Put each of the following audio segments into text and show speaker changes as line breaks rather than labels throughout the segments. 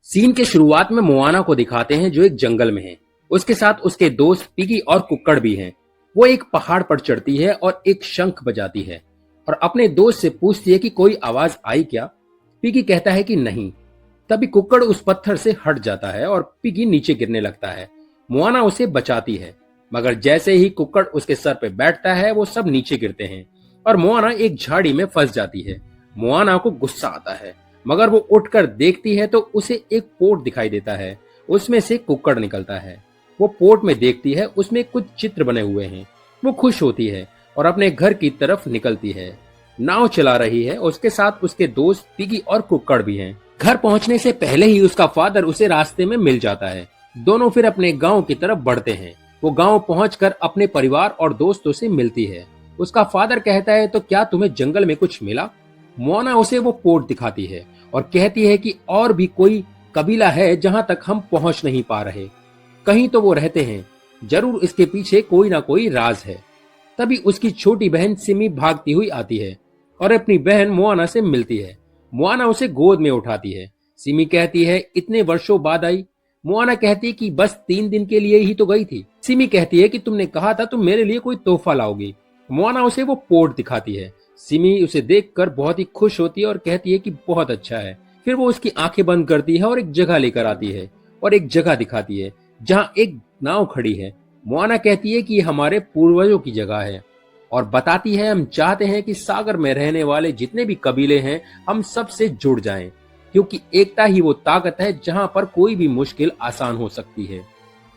Scene के शुरुआत में मोआना को दिखाते हैं जो एक जंगल में है। उसके साथ उसके दोस्त पिगी और कुक्कड़ भी हैं। वो एक पहाड़ पर चढ़ती है और एक शंख बजाती है और अपने दोस्त से पूछती है कि कोई आवाज आई क्या। पिगी कहता है कि नहीं। तभी कुक्कड़ उस पत्थर से हट जाता है और पिगी नीचे गिरने लगता है। मोआना उसे बचाती है, मगर जैसे ही कुक्कड़ उसके सर पे बैठता है वो सब नीचे गिरते हैं और मोआना एक झाड़ी में फंस जाती है। मोआना को गुस्सा आता है, मगर वो उठकर देखती है तो उसे एक पोर्ट दिखाई देता है। उसमें से कुक्कड़ निकलता है। वो पोर्ट में देखती है, उसमें कुछ चित्र बने हुए हैं। वो खुश होती है और अपने घर की तरफ निकलती है। नाव चला रही है। उसके साथ उसके दोस्त पिगी और कुक्कड़ भी हैं। घर पहुंचने से पहले ही उसका फादर उसे रास्ते में मिल जाता है। दोनों फिर अपने गांव की तरफ बढ़ते हैं। वो गांव पहुंचकर अपने परिवार और दोस्तों से मिलती है। उसका फादर कहता है, तो क्या तुम्हें जंगल में कुछ मिला? मोना उसे वो पोर्ट दिखाती है और कहती है कि और भी कोई कबीला है जहां तक हम पहुंच नहीं पा रहे। कहीं तो वो रहते हैं, जरूर इसके पीछे कोई ना कोई राज है। तभी उसकी छोटी बहन सिमी भागती हुई आती है और अपनी बहन मोआना से मिलती है। मोआना उसे गोद में उठाती है। सिमी कहती है, इतने वर्षों बाद आई। मोआना कहती है कि बस 3 दिन के लिए ही तो गई थी। सिमी कहती है कि तुमने कहा था तुम मेरे लिए कोई तोहफा लाओगी। मोआना उसे वो पोर्ट दिखाती है। सिमी उसे देखकर बहुत ही खुश होती है और कहती है कि बहुत अच्छा है। फिर वो उसकी आंखें बंद करती है और एक जगह लेकर आती है और एक जगह दिखाती है जहां एक नाव खड़ी है। मोआना कहती है कि ये हमारे पूर्वजों की जगह है और बताती है, हम चाहते हैं कि सागर में रहने वाले जितने भी कबीले हैं हम सब से जुड़ जाएं, क्योंकि एकता ही वो ताकत है जहां पर कोई भी मुश्किल आसान हो सकती है।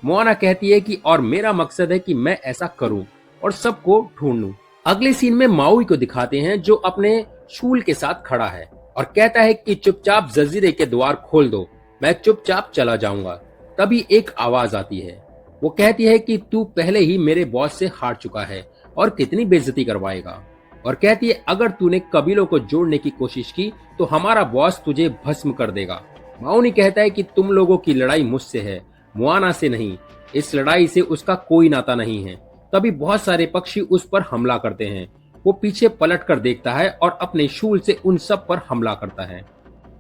मोआना कहती है कि और मेरा मकसद है कि मैं ऐसा करूं और सबको ढूंढ लूं। अगले सीन में माउई को दिखाते हैं जो अपने शूल के साथ खड़ा है और कहता है कि चुपचाप जजीरे के द्वार खोल दो, मैं चुपचाप चला जाऊंगा। तभी एक आवाज आती है। वो कहती है कि तू पहले ही मेरे बॉस से हार चुका है और कितनी बेइज्जती करवाएगा। और कहती है, अगर तूने कबीलों को जोड़ने की कोशिश की तो हमारा बॉस तुझे भस्म कर देगा। माउनी कहता है कि तुम लोगों की लड़ाई मुझसे है, मोआना से नहीं। इस लड़ाई से उसका कोई नाता नहीं है। तभी बहुत सारे पक्षी उस पर हमला करते हैं। वो पीछे पलट कर देखता है और अपने शूल से उन सब पर हमला करता है।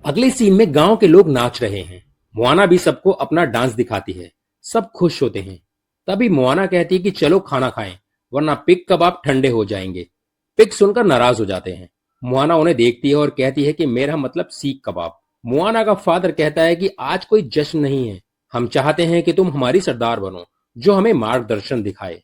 अगले सीन में गांव के लोग नाच रहे हैं। मोआना भी सबको अपना डांस दिखाती है। सब खुश होते हैं। तभी मोआना कहती है कि चलो खाना खाएं, वरना पिग कबाब ठंडे हो जाएंगे। पिग सुनकर नाराज हो जाते हैं। मोआना उन्हें देखती है और कहती है कि मेरा मतलब सीख कबाब। मोआना का फादर कहता है कि आज कोई जश्न नहीं है, हम चाहते हैं कि तुम हमारी सरदार बनो जो हमें मार्गदर्शन दिखाए।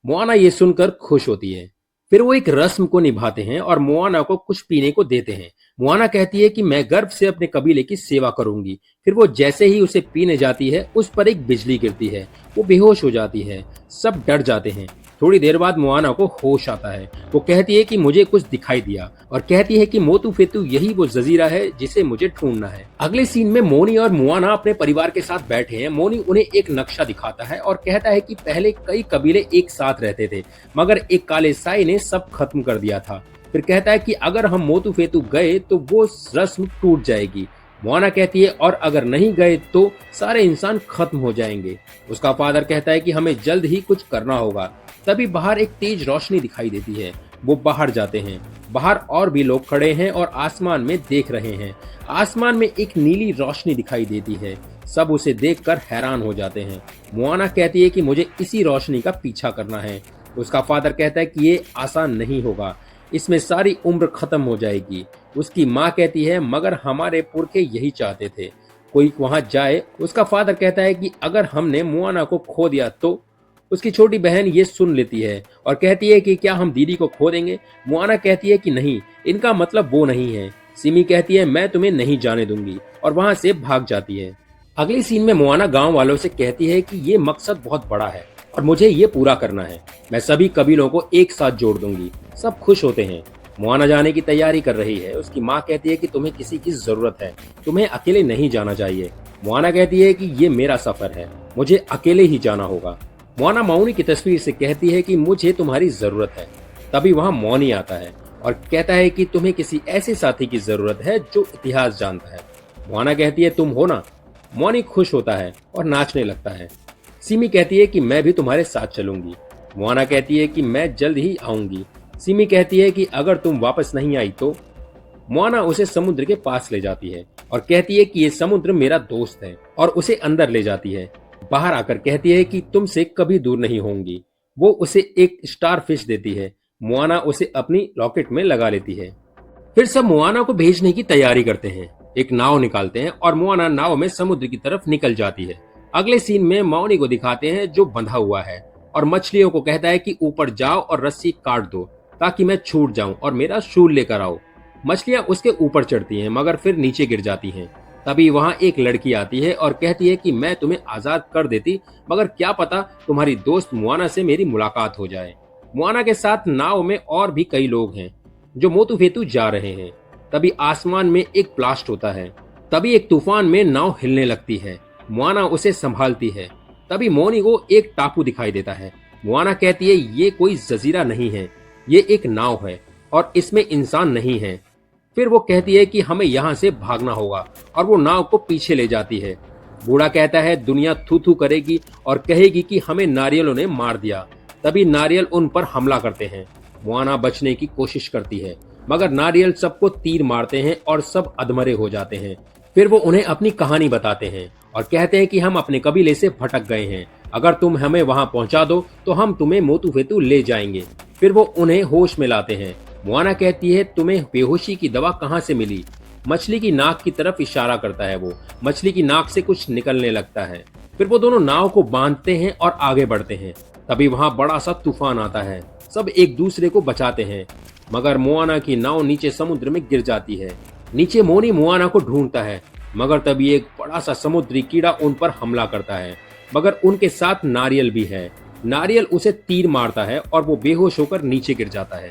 मोआना ये सुनकर खुश होती है। फिर वो एक रस्म को निभाते हैं और मोआना को कुछ पीने को देते हैं। मोआना कहती है कि मैं गर्व से अपने कबीले की सेवा करूंगी। फिर वो जैसे ही उसे पीने जाती है उस पर एक बिजली गिरती है। वो बेहोश हो जाती है। सब डर जाते हैं। थोड़ी देर बाद मोआना को होश आता है। वो कहती है कि मुझे कुछ दिखाई दिया और कहती है कि मोतू फेतू यही वो जजीरा है जिसे मुझे ढूंढना है। अगले सीन में मोनी और मोआना अपने परिवार के साथ बैठे हैं। मोनी उन्हें एक नक्शा दिखाता है और कहता है कि पहले कई कबीले एक साथ रहते थे, मगर एक काले साई ने सब खत्म कर दिया था। फिर कहता है कि अगर हम मोतू फेतू गए तो वो रस्म टूट जाएगी। मोआना कहती है, और अगर नहीं गए तो सारे इंसान खत्म हो जाएंगे। उसका फादर कहता है कि हमें जल्द ही कुछ करना होगा। तभी बाहर एक तेज रोशनी दिखाई देती है। वो बाहर जाते हैं। बाहर और भी लोग खड़े हैं और आसमान में देख रहे हैं। आसमान में एक नीली रोशनी दिखाई देती है। सब उसे देखकर हैरान हो जाते हैं। मोआना कहती है कि मुझे इसी रोशनी का पीछा करना है। उसका फादर कहता है कि ये आसान नहीं होगा, इसमें सारी उम्र खत्म हो जाएगी। उसकी माँ कहती है, मगर हमारे पुरखे यही चाहते थे, कोई वहां जाए। उसका फादर कहता है कि अगर हमने मोआना को खो दिया तो। उसकी छोटी बहन ये सुन लेती है और कहती है कि क्या हम दीदी को खो देंगे। मोआना कहती है कि नहीं, इनका मतलब वो नहीं है। सिमी कहती है, मैं तुम्हें नहीं जाने दूंगी, और वहां से भाग जाती है। अगले सीन में मोआना गांव वालों से कहती है कि ये मकसद बहुत बड़ा है और मुझे ये पूरा करना है। मैं सभी कबीलों को एक साथ जोड़ दूंगी। सब खुश होते हैं। मोआना जाने की तैयारी कर रही है। उसकी माँ कहती है कि तुम्हें किसी की जरूरत है, तुम्हें अकेले नहीं जाना चाहिए। मोआना कहती है कि ये मेरा सफर है, मुझे अकेले ही जाना होगा। मोआना मौनी की तस्वीर से कहती है कि मुझे तुम्हारी जरूरत है। तभी वहाँ मौनी आता है और कहता है कि तुम्हें किसी ऐसे साथी की जरूरत है जो इतिहास जानता है। मोआना कहती है, तुम हो ना। मौनी खुश होता है और नाचने लगता है। सिमी कहती है कि मैं भी तुम्हारे साथ चलूंगी। मोआना कहती है कि मैं जल्द ही आऊंगी। सिमी कहती है कि अगर तुम वापस नहीं आई तो। मोआना उसे समुद्र के पास ले जाती है और कहती है कि ये समुद्र मेरा दोस्त है, और उसे अंदर ले जाती है। बाहर आकर कहती है कि तुमसे कभी दूर नहीं होंगी। वो उसे एक स्टार फिश देती है। मोआना उसे अपनी रॉकेट में लगा लेती है। फिर सब मोआना को भेजने की तैयारी करते हैं। एक नाव निकालते हैं और मोआना नाव में समुद्र की तरफ निकल जाती है। अगले सीन में माओनी को दिखाते हैं जो बंधा हुआ है और मछलियों को कहता है कि ऊपर जाओ और रस्सी काट दो ताकि मैं छूट जाऊं और मेरा शूल लेकर आओ। मछलियां उसके ऊपर चढ़ती हैं मगर फिर नीचे गिर जाती हैं। तभी वहां एक लड़की आती है और कहती है कि मैं तुम्हें आजाद कर देती, मगर क्या पता तुम्हारी दोस्त मोआना से मेरी मुलाकात हो जाए। मोआना के साथ नाव में और भी कई लोग हैं जो मोतुफेतु जा रहे हैं। तभी आसमान में एक ब्लास्ट होता है। तभी एक तूफान में नाव हिलने लगती है। मोआना उसे संभालती है। तभी मोनी को एक टापू दिखाई देता है। मोआना कहती है ये कोई जजीरा नहीं है, ये एक नाव है और इसमें इंसान नहीं है। फिर वो कहती है कि हमें यहाँ से भागना होगा और वो नाव को पीछे ले जाती है। बूढ़ा कहता है दुनिया थू थू करेगी और कहेगी कि हमें नारियलों ने मार दिया। तभी नारियल उन पर हमला करते हैं। मोआना बचने की कोशिश करती है मगर नारियल सबको तीर मारते हैं और सब अधमरे हो जाते हैं। फिर वो उन्हें अपनी कहानी बताते हैं और कहते हैं कि हम अपने कबीले से भटक गए हैं, अगर तुम हमें वहां पहुंचा दो तो हम तुम्हें मोतुफेतु ले जाएंगे। फिर वो उन्हें होश में लाते हैं। मोआना कहती है तुम्हें बेहोशी की दवा कहाँ से मिली। मछली की नाक की तरफ इशारा करता है। वो मछली की नाक से कुछ निकलने लगता है। फिर वो दोनों नाव को बांधते हैं और आगे बढ़ते हैं। तभी वहां बड़ा सा तूफान आता है। सब एक दूसरे को बचाते हैं मगर मोआना की नाव नीचे समुद्र में गिर जाती है। नीचे मोनी मोआना को ढूंढता है मगर तभी एक बड़ा सा समुद्री कीड़ा उन पर हमला करता है, मगर उनके साथ नारियल भी है। नारियल उसे तीर मारता है और वो बेहोश होकर नीचे गिर जाता है।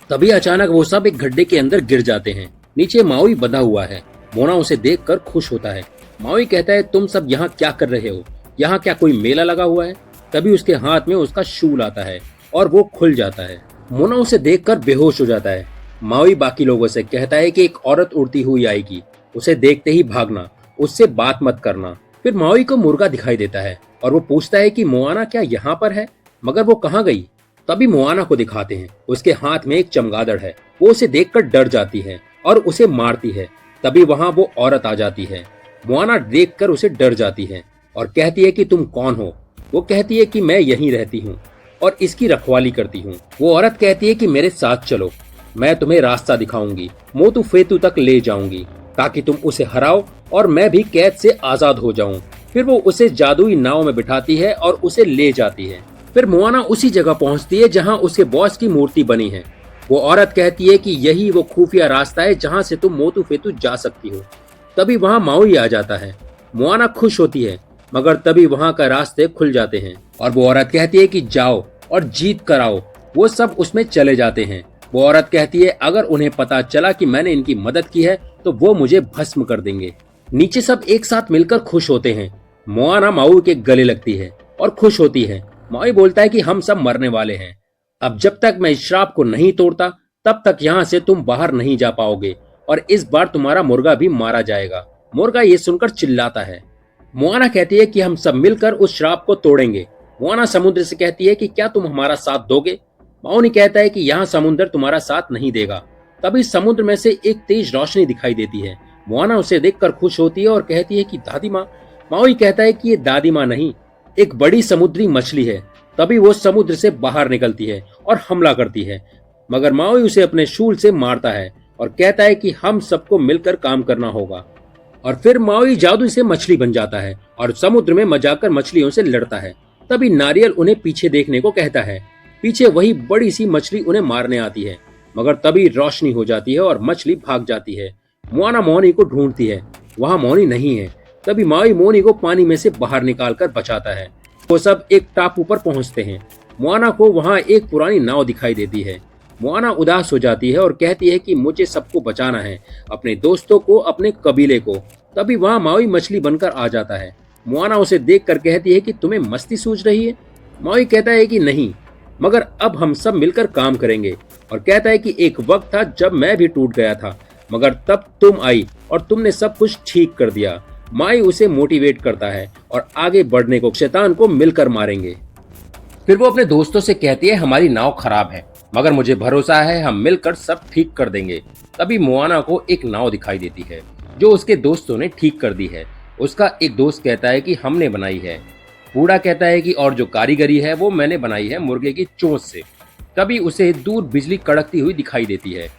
तभी अचानक वो सब एक गड्ढे के अंदर गिर जाते हैं। नीचे माओई बंधा हुआ है। मोना उसे देखकर खुश होता है। माओई कहता है तुम सब यहाँ क्या कर रहे हो, यहाँ क्या कोई मेला लगा हुआ है। तभी उसके हाथ में उसका शूल आता है और वो खुल जाता है। मोना उसे देखकर बेहोश हो जाता है। माओई बाकी लोगों से कहता है कि एक औरत उड़ती हुई आएगी, उसे देखते ही भागना, उससे बात मत करना। फिर माओई को मुर्गा दिखाई देता है और वो पूछता है कि मोआना क्या यहाँ पर है, मगर वो कहाँ गई। तभी मोआना को दिखाते हैं। उसके हाथ में एक चमगादड़ है। वो उसे देखकर डर जाती है और उसे मारती है। तभी वहां वो औरत आ जाती है। मोआना देखकर उसे डर जाती है और कहती है कि तुम कौन हो। वो कहती है कि मैं यहीं रहती हूँ और इसकी रखवाली करती हूँ। वो औरत कहती है कि मेरे साथ चलो, मैं तुम्हें रास्ता दिखाऊंगी, मोतुफेतु तक ले जाऊंगी ताकि तुम उसे हराओ और मैं भी कैद से आजाद हो जाऊं। फिर वो उसे जादुई नाव में बिठाती है और उसे ले जाती है। फिर मोआना उसी जगह पहुंचती है जहां उसके बॉस की मूर्ति बनी है। वो औरत कहती है कि यही वो खुफिया रास्ता है जहां से तुम मोतुफेतु जा सकती हो। तभी वहां माओई आ जाता है। मोआना खुश होती है मगर तभी वहां का रास्ते खुल जाते हैं और वो औरत कहती है कि जाओ और जीत कर आओ। वो सब उसमें चले जाते हैं। वो औरत कहती है अगर उन्हें पता चला कि मैंने इनकी मदद की है तो वो मुझे भस्म कर देंगे। नीचे सब एक साथ मिलकर खुश होते हैं। मोआना माओई के गले लगती है और खुश होती है। माओई बोलता है कि हम सब मरने वाले हैं, अब जब तक मैं इस श्राप को नहीं तोड़ता तब तक यहाँ से तुम बाहर नहीं जा पाओगे और इस बार तुम्हारा मुर्गा भी मारा जाएगा। मुर्गा ये सुनकर चिल्लाता है। मोआना कहती है कि हम सब मिलकर उस श्राप को तोड़ेंगे। मोआना समुद्र से कहती है कि क्या तुम हमारा साथ दोगे। माओनी कहता है कि यहाँ समुद्र तुम्हारा साथ नहीं देगा। तभी समुद्र में से एक तेज रोशनी दिखाई देती है। मोआना उसे देखकर खुश होती है और कहती है कि दादी माँ। माओई कहता है कि ये दादी माँ नहीं, एक बड़ी समुद्री मछली है। तभी वो समुद्र से बाहर निकलती है और हमला करती है, मगर माओई उसे अपने शूल से मारता है और कहता है कि हम सबको मिलकर काम करना होगा। और फिर माओई जादू से मछली बन जाता है और समुद्र में जाकर मछलियों से लड़ता है। तभी नारियल उन्हें पीछे देखने को कहता है। पीछे वही बड़ी सी मछली उन्हें मारने आती है, मगर तभी रोशनी हो जाती है और मछली भाग जाती है। मोआना मोनी को ढूंढती है, वहां मोनी नहीं है। तभी माओई मोनी को पानी में से बाहर निकालकर बचाता है। वो सब एक टापू पर पहुंचते हैं। मोआना को वहां एक पुरानी नाव दिखाई देती है। मोआना उदास हो जाती है और कहती है कि मुझे सबको बचाना है, अपने दोस्तों को, अपने कबीले को। तभी वहां माओई मछली बनकर आ जाता है। मोआना उसे देखकर कहती है कि तुम्हें मस्ती सूझ रही है। माओई कहता है कि नहीं, मगर अब हम सब मिलकर काम करेंगे। और कहता है कि एक वक्त था जब मैं भी टूट गया था, मगर तब तुम आई और तुमने सब कुछ ठीक कर दिया। माई उसे मोटिवेट करता है और आगे बढ़ने को, शैतान को मिलकर मारेंगे। फिर वो अपने दोस्तों से कहती है हमारी नाव खराब है, मगर मुझे भरोसा है हम मिलकर सब ठीक कर देंगे। तभी मोआना को एक नाव दिखाई देती है जो उसके दोस्तों ने ठीक कर दी है। उसका एक दोस्त कहता है कि हमने बनाई है। बूढ़ा कहता है कि और जो कारीगरी है वो मैंने बनाई है मुर्गे की चोंच से। तभी उसे दूर बिजली कड़कती हुई दिखाई देती है।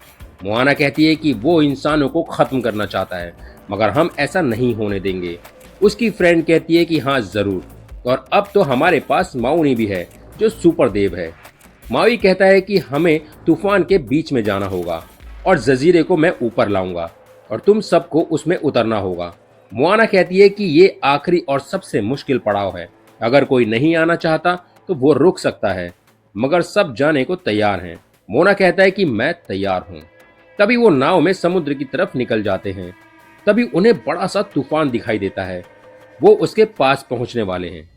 मोआना कहती है कि वो इंसानों को खत्म करना चाहता है मगर हम ऐसा नहीं होने देंगे। उसकी फ्रेंड कहती है कि हाँ जरूर, और अब तो हमारे पास माउनी भी है जो सुपर देव है। माउई कहता है कि हमें तूफान के बीच में जाना होगा और जजीरे को मैं ऊपर लाऊंगा और तुम सबको उसमें उतरना होगा। मोआना कहती है कि ये आखिरी और सबसे मुश्किल पड़ाव है। अगर कोई नहीं आना चाहता तो वो रुक सकता है, मगर सब जाने को तैयार हैं। मोना कहता है कि मैं तैयार हूँ। तभी वो नाव में समुद्र की तरफ निकल जाते हैं। तभी उन्हें बड़ा सा तूफान दिखाई देता है। वो उसके पास पहुंचने वाले हैं।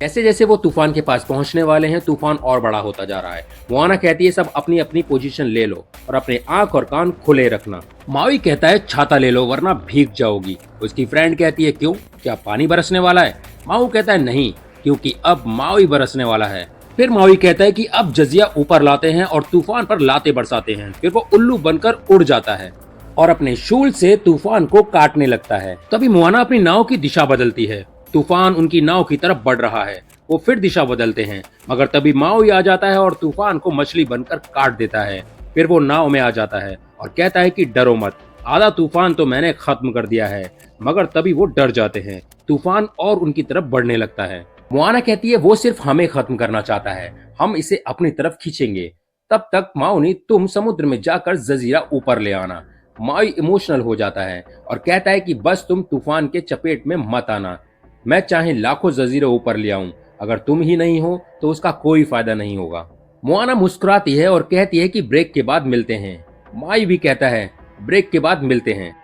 जैसे जैसे वो तूफान के पास पहुंचने वाले हैं, तूफान और बड़ा होता जा रहा है। मोआना कहती है सब अपनी अपनी पोजीशन ले लो और अपने आंख और कान खुले रखना। माउई कहता है छाता ले लो वरना भीग जाओगी। उसकी फ्रेंड कहती है क्यों, क्या पानी बरसने वाला है? माऊ कहता है नहीं, क्योंकि अब माउई बरसने वाला है। फिर माउई कहता है कि अब जजिया ऊपर लाते हैं और तूफान पर लाते बरसाते हैं। फिर वो उल्लू बनकर उड़ जाता है और अपने शूल से तूफान को काटने लगता है। तभी मोआना अपनी नाव की दिशा बदलती है। तूफान उनकी नाव की तरफ बढ़ रहा है। वो फिर दिशा बदलते हैं, मगर तभी माउई आ जाता है और तूफान को मछली बनकर काट देता है। फिर वो नाव में आ जाता है और कहता है कि डरो मत, आधा तूफान तो मैंने खत्म कर दिया है। मगर तभी वो डर जाते हैं। तूफान और उनकी तरफ बढ़ने लगता है। मोआना कहती है वो सिर्फ हमें खत्म करना चाहता है, हम इसे अपनी तरफ खींचेंगे। तब तक माउनी तुम समुद्र में जाकर जजीरा ऊपर ले आना। माउई इमोशनल हो जाता है और कहता है कि बस तुम तूफान के चपेट में मत आना। मैं चाहे लाखों जजीरे ऊपर ले आऊं, अगर तुम ही नहीं हो तो उसका कोई फायदा नहीं होगा। मोआना मुस्कुराती है और कहती है कि ब्रेक के बाद मिलते हैं। माई भी कहता है ब्रेक के बाद मिलते हैं,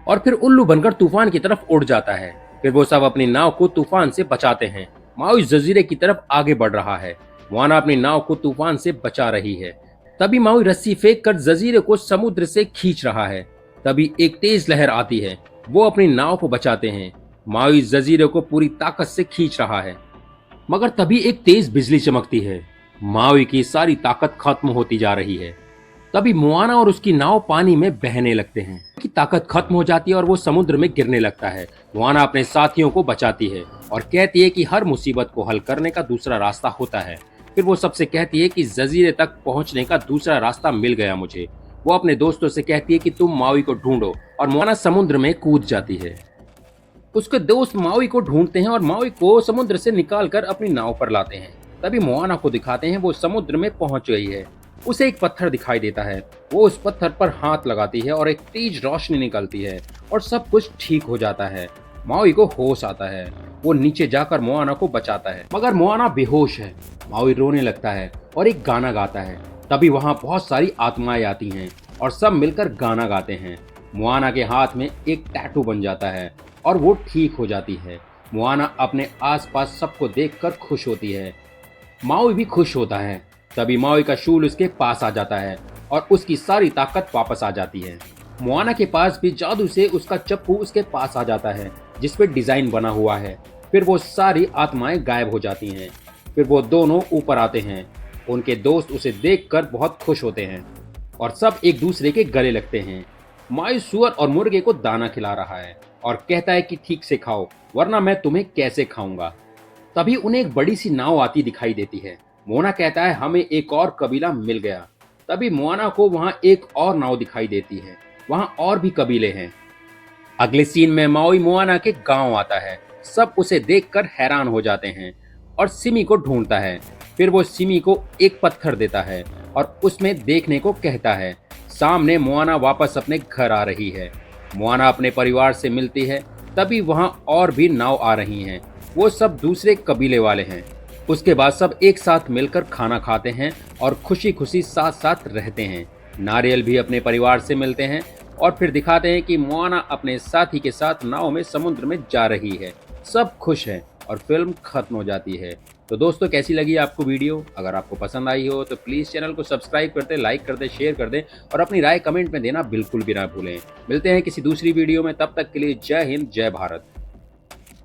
और फिर उल्लू बनकर तूफान की तरफ उड़ जाता है। फिर वो सब अपनी नाव को तूफान से बचाते हैं। माउई जजीरे की तरफ आगे बढ़ रहा है। मोआना अपनी नाव को तूफान से बचा रही है। तभी माउई रस्सी फेंक कर जजीरे को समुद्र से खींच रहा है। तभी एक तेज लहर आती है। वो अपनी नाव को बचाते हैं। माउई जजीरे को पूरी ताकत से खींच रहा है, मगर तभी एक तेज बिजली चमकती है। माउई की सारी ताकत खत्म होती जा रही है। तभी मोआना और उसकी नाव पानी में बहने लगते हैं। की ताकत खत्म हो जाती है और वो समुद्र में गिरने लगता है। मोआना अपने साथियों को बचाती है और कहती है कि हर मुसीबत को हल करने का दूसरा रास्ता होता है। फिर वो सबसे कहती है कि जजीरे तक पहुंचने का दूसरा रास्ता मिल गया मुझे। वो अपने दोस्तों से कहती है कि तुम माउई को ढूंढो, और मोआना समुद्र में कूद जाती है। उसके दोस्त माउई को ढूंढते हैं और माउई को समुद्र से निकालकर अपनी नाव पर लाते हैं। तभी मोआना को दिखाते हैं वो समुद्र में पहुंच गई है। उसे एक पत्थर दिखाई देता है। वो उस पत्थर पर हाथ लगाती है और एक तेज रोशनी निकलती है और सब कुछ ठीक हो जाता है। माउई को होश आता है। वो नीचे जाकर मोआना को बचाता है, मगर मोआना बेहोश है। माउई रोने लगता है और एक गाना गाता है। तभी वहाँ बहुत सारी आत्माएं आती हैं और सब मिलकर गाना गाते हैं। मोआना के हाथ में एक टैटू बन जाता है और वो ठीक हो जाती है। मोआना अपने आसपास सबको देखकर खुश होती है। माउई भी खुश होता है। तभी माउई का शूल उसके पास आ जाता है और उसकी सारी ताकत वापस आ जाती है। मोआना के पास भी जादू से उसका चप्पू उसके पास आ जाता है जिस पे डिजाइन बना हुआ है। फिर वो सारी आत्माएं गायब हो जाती हैं। फिर वो दोनों ऊपर आते हैं। उनके दोस्त उसे देखकर बहुत खुश होते हैं और सब एक दूसरे के गले लगते हैं। माउई सुअर और मुर्गे को दाना खिला रहा है और कहता है कि ठीक से खाओ वरना मैं तुम्हें कैसे खाऊंगा। तभी उन्हें एक बड़ी सी नाव आती दिखाई देती है। मोना कहता है हमें एक और कबीला मिल गया। तभी मोना को वहाँ एक और नाव दिखाई देती है। वहाँ और भी कबीले हैं। अगले सीन में माउई मोआना के गांव आता है। सब उसे देखकर हैरान हो जाते हैं और सिमी को ढूंढता है। फिर वो सिमी को एक पत्थर देता है और उसमें देखने को कहता है। सामने मोआना वापस अपने घर आ रही है। मोआना अपने परिवार से मिलती है। तभी वहाँ और भी नाव आ रही हैं। वो सब दूसरे कबीले वाले हैं। उसके बाद सब एक साथ मिलकर खाना खाते हैं और खुशी खुशी साथ साथ रहते हैं। नारियल भी अपने परिवार से मिलते हैं और फिर दिखाते हैं कि मोआना अपने साथी के साथ नाव में समुद्र में जा रही है। सब खुश हैं और फिल्म खत्म हो जाती है। तो दोस्तों कैसी लगी आपको वीडियो? अगर आपको पसंद आई हो तो प्लीज़ चैनल को सब्सक्राइब कर दें, लाइक कर दें, शेयर कर दें और अपनी राय कमेंट में देना बिल्कुल भी ना भूलें। मिलते हैं किसी दूसरी वीडियो में, तब तक के लिए जय हिंद, जय भारत।